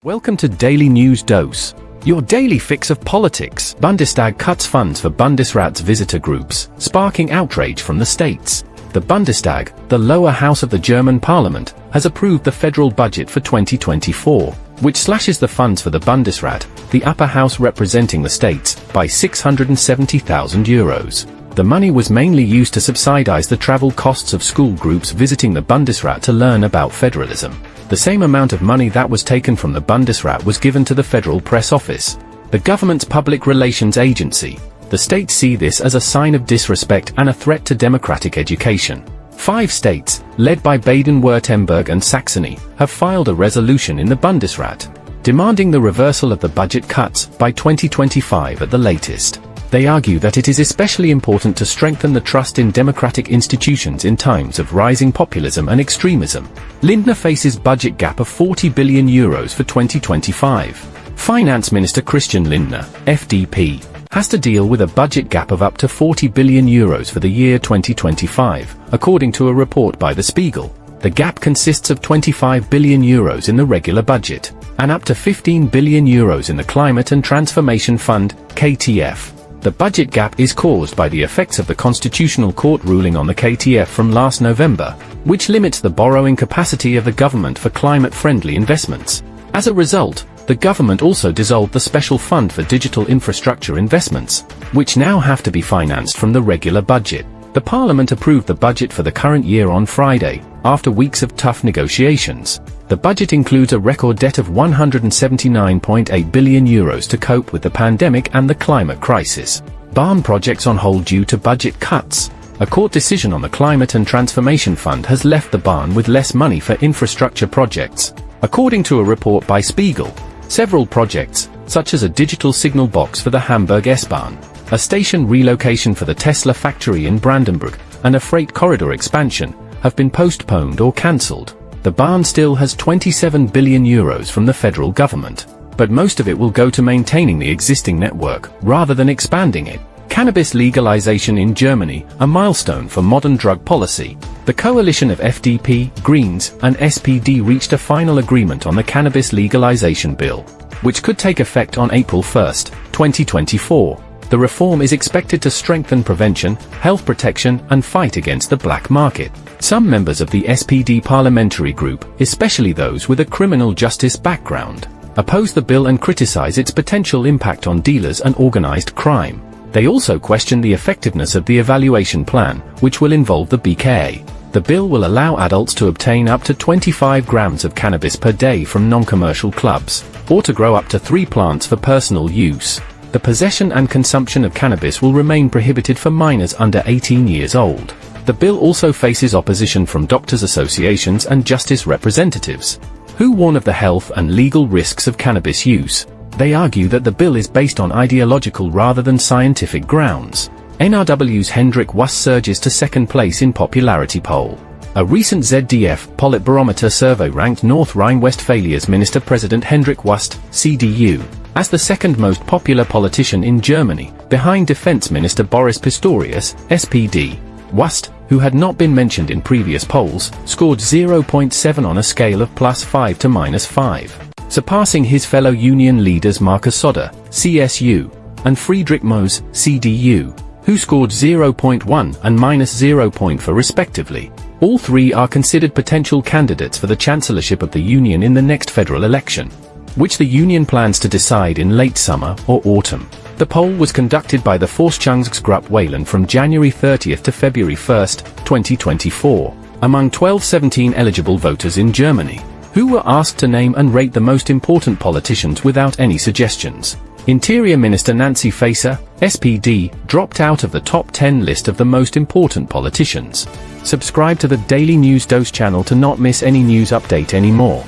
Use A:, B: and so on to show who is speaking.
A: Welcome to Daily News Dose, your daily fix of politics. Bundestag cuts funds for Bundesrat's visitor groups, sparking outrage from the states. The Bundestag, the lower house of the German parliament, has approved the federal budget for 2024, which slashes the funds for the Bundesrat, the upper house representing the states, by €670,000. The money was mainly used to subsidize the travel costs of school groups visiting the Bundesrat to learn about federalism. The same amount of money that was taken from the Bundesrat was given to the Federal Press Office, the government's public relations agency. The states see this as a sign of disrespect and a threat to democratic education. 5 states, led by Baden-Württemberg and Saxony, have filed a resolution in the Bundesrat, demanding the reversal of the budget cuts by 2025 at the latest. They argue that it is especially important to strengthen the trust in democratic institutions in times of rising populism and extremism. Lindner faces budget gap of €40 billion for 2025. Finance Minister Christian Lindner, FDP, has to deal with a budget gap of up to €40 billion for the year 2025, according to a report by the Spiegel. The gap consists of €25 billion in the regular budget, and up to €15 billion in the Climate and Transformation Fund, KTF. The budget gap is caused by the effects of the Constitutional Court ruling on the KTF from last November, which limits the borrowing capacity of the government for climate-friendly investments. As a result, the government also dissolved the Special Fund for Digital Infrastructure Investments, which now have to be financed from the regular budget. The Parliament approved the budget for the current year on Friday, after weeks of tough negotiations. The budget includes a record debt of €179.8 billion to cope with the pandemic and the climate crisis. Bahn projects on hold due to budget cuts. A court decision on the Climate and Transformation Fund has left the Bahn with less money for infrastructure projects. According to a report by Spiegel, several projects, such as a digital signal box for the Hamburg S-Bahn, a station relocation for the Tesla factory in Brandenburg, and a freight corridor expansion, have been postponed or cancelled. The Bahn still has €27 billion from the federal government, but most of it will go to maintaining the existing network, rather than expanding it. Cannabis legalization in Germany, a milestone for modern drug policy. The coalition of FDP, Greens, and SPD reached a final agreement on the cannabis legalization bill, which could take effect on April 1, 2024. The reform is expected to strengthen prevention, health protection, and fight against the black market. Some members of the SPD parliamentary group, especially those with a criminal justice background, oppose the bill and criticize its potential impact on dealers and organized crime. They also question the effectiveness of the evaluation plan, which will involve the BKA. The bill will allow adults to obtain up to 25 grams of cannabis per day from non-commercial clubs, or to grow up to 3 plants for personal use. The possession and consumption of cannabis will remain prohibited for minors under 18 years old. The bill also faces opposition from doctors' associations and justice representatives, who warn of the health and legal risks of cannabis use. They argue that the bill is based on ideological rather than scientific grounds. NRW's Hendrik Wüst surges to second place in popularity poll. A recent ZDF Politbarometer survey ranked North Rhine-Westphalia's Minister-President Hendrik Wüst, CDU, as the second most popular politician in Germany, behind Defense Minister Boris Pistorius, SPD. Wüst, who had not been mentioned in previous polls, scored 0.7 on a scale of +5 to -5, surpassing his fellow union leaders Markus Söder, CSU, and Friedrich Merz, CDU, who scored 0.1 and -0.4 respectively. All three are considered potential candidates for the chancellorship of the union in the next federal election, which the union plans to decide in late summer or autumn. The poll was conducted by the Forschungsgruppe Wahlen from January 30 to February 1, 2024, among 1217 eligible voters in Germany, who were asked to name and rate the most important politicians without any suggestions. Interior Minister Nancy Faeser, SPD, dropped out of the top 10 list of the most important politicians. Subscribe to the Daily News Dose channel to not miss any news update anymore.